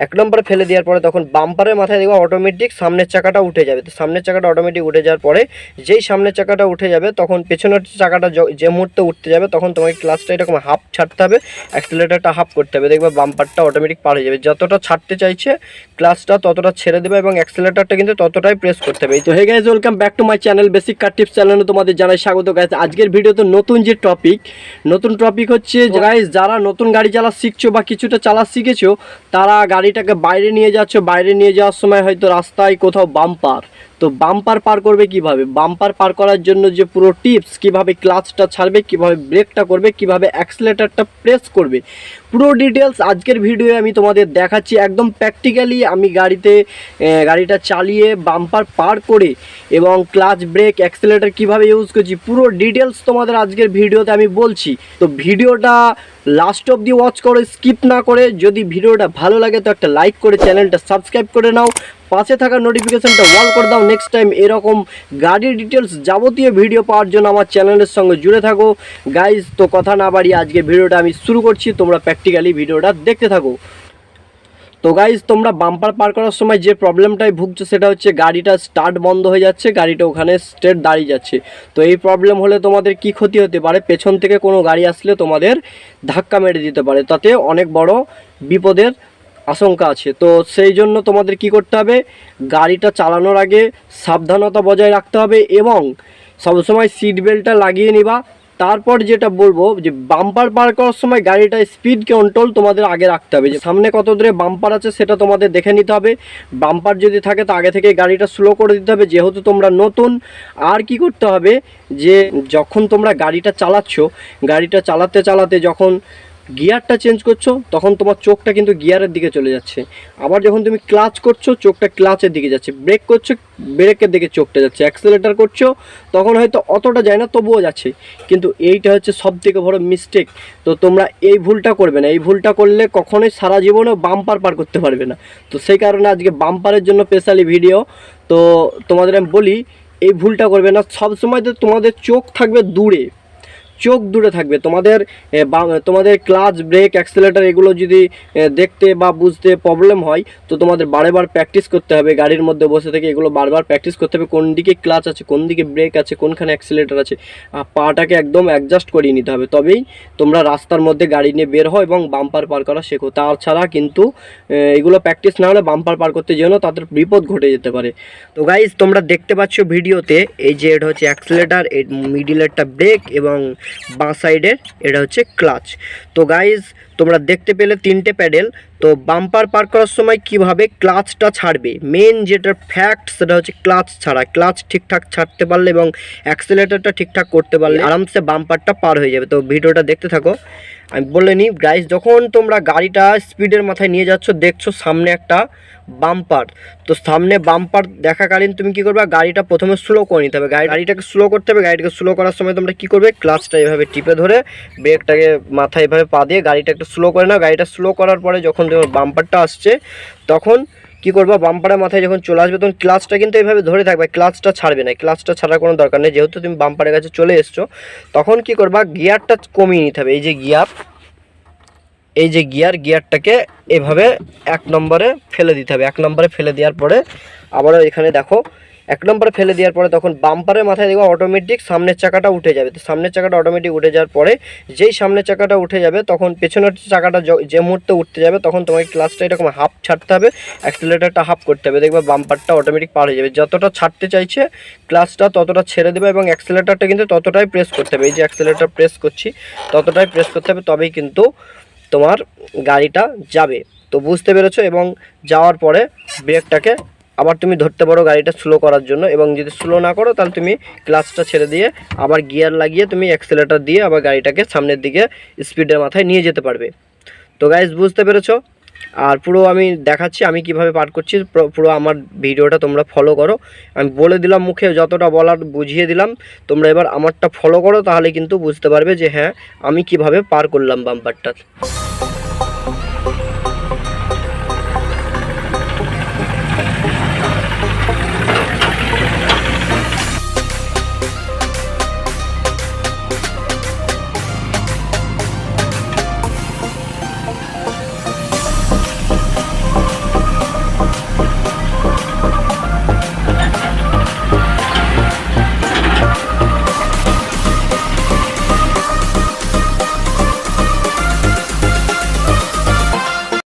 এক নম্বরে ফেলে দেওয়ার পরে তখন বাম্পারের মাথায় দেখবে অটোমেটিক সামনের চাকাটা উঠে যাবে। তো সামনের চাকাটা অটোমেটিক উঠে যাওয়ার পরে যেই সামনের চাকাটা উঠে যাবে তখন পেছনের চাকাটা যে মুহূর্তে উঠতে যাবে তখন তোমাকে ক্লাচটা এরকম হাফ ছাড়তে হবে, অ্যাক্সিলারেটরটা হাফ করতে হবে, দেখবে বাম্পারটা অটোমেটিক পার হয়ে যাবে। যতটা ছাড়তে চাইছে ক্লাচটা ততটা ছেড়ে দেবে এবং অ্যাক্সিলারেটরটা কিন্তু ততটাই প্রেস করতে হবে। তো hey guys, welcome back to my channel basic car tips চ্যানেলে তোমাদের জানাই স্বাগত। গাইজ আজকের ভিডিওতে নতুন টপিক হচ্ছে গাইজ, যারা নতুন গাড়ি চালা শিখছো বা কিছুটা চালা শিখেছো তারা গাড়িটাকে বাইরে নিয়ে যাচ্ছ, বাইরে নিয়ে যাওয়ার সময় হয়তো রাস্তায় কোথাও বাম্পার, তো বাম্পার পার করবে কিভাবে, বাম্পার পার করার জন্য যে পুরো টিপস, কিভাবে ক্লাচটা ছাড়বে, কিভাবে ব্রেকটা করবে, কিভাবে অ্যাক্সিলারেটরটা প্রেস করবে, পুরো ডিটেলস আজকের ভিডিওয়ে আমি তোমাদের দেখাচ্ছি। একদম প্র্যাকটিক্যালি আমি গাড়িটা চালিয়ে বাম্পার পার করে এবং ক্লাচ ব্রেক অ্যাক্সিলারেটর কিভাবে ইউজ করছি পুরো ডিটেলস তোমাদের আজকের ভিডিওতে আমি বলছি। তো ভিডিওটা লাস্ট অবধি ওয়াচ করো, স্কিপ না করে। যদি ভিডিওটা ভালো লাগে তো একটা লাইক করে চ্যানেলটা সাবস্ক্রাইব করে নাও, পাশে থাকা নোটিফিকেশনটা অল করে দাও। নেক্সট টাইম এরকম গাড়ির ডিটেলস যাবতীয় ভিডিও পাওয়ার জন্য আমার চ্যানেলের সঙ্গে জুড়ে থাকো গাইজ। তো কথা না বাড়িয়ে আজকে ভিডিওটা আমি শুরু করছি, তোমরা প্র্যাকটিক্যালি ভিডিওটা দেখতে থাকো। তো গাইজ, তোমরা বাম্পার পার করার সময় যে প্রবলেমটাই ভুগছো সেটা হচ্ছে গাড়িটা স্টার্ট বন্ধ হয়ে যাচ্ছে, গাড়িটা ওখানে স্ট্রেট দাঁড়িয়ে যাচ্ছে। তো এই প্রবলেম হলে তোমাদের কি ক্ষতি হতে পারে, পেছন থেকে কোনো গাড়ি আসলে তোমাদের ধাক্কা মেরে দিতে পারে, তাতে অনেক বড় বিপদের আশঙ্কা আছে। তো সেই জন্য তোমাদের কি করতে হবে, গাড়িটা চালানোর আগে সাবধানতা বজায় রাখতে হবে এবং সবসময় সিট বেল্টটা লাগিয়ে নিবা। তারপর যেটা বলবো যে বাম্পার পার করার সময় গাড়িটা স্পিড কন্ট্রোল তোমাদের আগে রাখতে হবে, যে সামনে কত দূরে বাম্পার আছে সেটা তোমাদের দেখে নিতে হবে। বাম্পার যদি থাকে তো আগে থেকে গাড়িটা স্লো করে দিতে হবে, যেহেতু তোমরা নতুন। আর কি করতে হবে, যে যখন তোমরা গাড়িটা চালাচ্ছ, গাড়িটা চালাতে চালাতে যখন গিয়ারটা চেঞ্জ করছো তখন তোমার চোখটা কিন্তু গিয়ারের দিকে চলে যাচ্ছে, আবার যখন তুমি ক্লাচ করছো চোখটা ক্লাচের দিকে যাচ্ছে, ব্রেক করছো ব্রেকের দিকে চোখটা যাচ্ছে, অ্যাক্সিলারেটর করছো তখন হয়তো অতটা যায় না তবুও যাচ্ছে। কিন্তু এইটা হচ্ছে সবথেকে বড় মিস্টেক। তো তোমরা এই ভুলটা করবে না, এই ভুলটা করলে কখনোই সারা জীবনেও বাম্পার পার করতে পারবে না। তো সেই কারণে আজকে বাম্পারের জন্য স্পেশালি ভিডিও। তো তোমাদের আমি বলি এই ভুলটা করবে না, সবসময় তো তোমাদের চোখ থাকবে দূরে, চোখ দূরে থাকবে। তোমাদের ক্লাচ ব্রেক অ্যাক্সিলারেটর এগুলো যদি দেখতে বা বুঝতে প্রবলেম হয় তো তোমাদের বারবার প্র্যাকটিস করতে হবে, গাড়ির মধ্যে বসে থেকে এগুলো বারবার প্র্যাকটিস করতে হবে, কোন দিকে ক্লাচ আছে, কোন দিকে ব্রেক আছে, কোনখানে অ্যাক্সিলারেটর আছে, পাটাকে একদম অ্যাডজাস্ট করিয়ে নিতে হবে, তবেই তোমরা রাস্তার মধ্যে গাড়ি নিয়ে বের হও এবং বাম্পার পার করা শেখো। তাছাড়া কিন্তু এগুলো প্র্যাকটিস না হলে বাম্পার পার করতে যেন তাদের বিপদ ঘটে যেতে পারে। তো গাইজ, তোমরা দেখতে পাচ্ছ ভিডিওতে এই যে এটা হচ্ছে অ্যাক্সিলারেটর, মিডিলেরটা ব্রেক এবং বাঁ সাইডের এটা হচ্ছে ক্লাচ। তো গাইজ, তোমরা দেখতে পেলে তিনটে প্যাডেল। তো বাম্পার পার করার সময় কিভাবে ক্লাচটা ছাড়বে, মেন যেটা ফ্যাক্ট সেটা হচ্ছে ক্লাচ ছাড়া। ক্লাচ ঠিকঠাক ছাড়তে পারলে এবং অ্যাক্সিলারেটরটা ঠিকঠাক করতে পারলে আরামসে বাম্পারটা পার হয়ে যাবে। তো ভিডিওটা দেখতে থাকো। আমি বলে নিই গাইজ, যখন তোমরা গাড়িটা স্পিডের মাথায় নিয়ে যাচ্ছ, দেখছো সামনে একটা বাম্পার, তো সামনে বাম্পার দেখাকালীন তুমি কি করবে, গাড়িটা প্রথমে স্লো করে নিতে হবে, গাড়িটাকে স্লো করতে হবে। গাড়িটাকে স্লো করার সময় তোমরা কি করবে, ক্লাচটা এভাবে টিপে ধরে ব্রেকটাকে মাথায় এভাবে পা দিয়ে গাড়িটা একটু স্লো করে নাও। গাড়িটা স্লো করার পরে যখন তোমার বাম্পারটা আসছে তখন কি করবা, বাম্পারের মাথায় যখন চলে আসবে তখন ক্লাচটা কিন্তু এইভাবে ধরে থাকবে, ক্লাচটা ছাড়বে না। ক্লাচটা ছাড়ার কোনো দরকার নেই, যেহেতু তুমি বাম্পারের কাছে চলে এসছো। তখন কি করবা, গিয়ারটা কমিয়ে নিতে হবে, এই যে গিয়ারটাকে এভাবে এক নম্বরে ফেলে দিতে হবে। এক নম্বরে ফেলে দেওয়ার পরে আবারও এখানে দেখো, এক নম্বরে ফেলে দেওয়ার পরে তখন বাম্পারের মাথায় দেখো অটোমেটিক সামনের চাকাটা উঠে যাবে। তো সামনের চাকাটা অটোমেটিক উঠে যাওয়ার পরে যেই সামনের চাকাটা উঠে যাবে তখন পেছনের চাকাটা যে মুহূর্তে উঠতে যাবে তখন তোমাকে ক্লাচটা এরকম হাফ ছাড়তে হবে, অ্যাক্সিলারেটরটা হাফ করতে হবে, দেখবে বাম্পারটা অটোমেটিক পার হয়ে যাবে। যতটা ছাড়তে চাইছে ক্লাচটা ততটা ছেড়ে দেবে এবং অ্যাক্সিলারেটরটা কিন্তু ততটাই প্রেস করতে হবে, এই যে অ্যাক্সিলারেটর প্রেস করছি ততটাই প্রেস করতে হবে, তবেই কিন্তু তোমার গাড়িটা যাবে। তো বুঝতে পেরেছো। এবং যাওয়ার পরে ব্রেকটাকে আবার তুমি ধরতে পারো গাড়িটা স্লো করার জন্য, এবং যদি স্লো না করো তাহলে তুমি ক্লাচটা ছেড়ে দিয়ে আবার গিয়ার লাগিয়ে তুমি অ্যাক্সিলারেটর দিয়ে আবার গাড়িটাকে সামনের দিকে স্পিডের মাথায় নিয়ে যেতে পারবে। তো গাইজ, বুঝতে পেরেছো। আর পুরো আমি দেখাচ্ছি আমি কিভাবে পার করছি, পুরো আমার ভিডিওটা তোমরা ফলো করো। আমি বলে দিলাম, মুখে যতটা বলার বুঝিয়ে দিলাম, তোমরা এবার আমারটা ফলো করো, তাহলে কিন্তু বুঝতে পারবে যে হ্যাঁ আমি কিভাবে পার করলাম বাম্পারটা।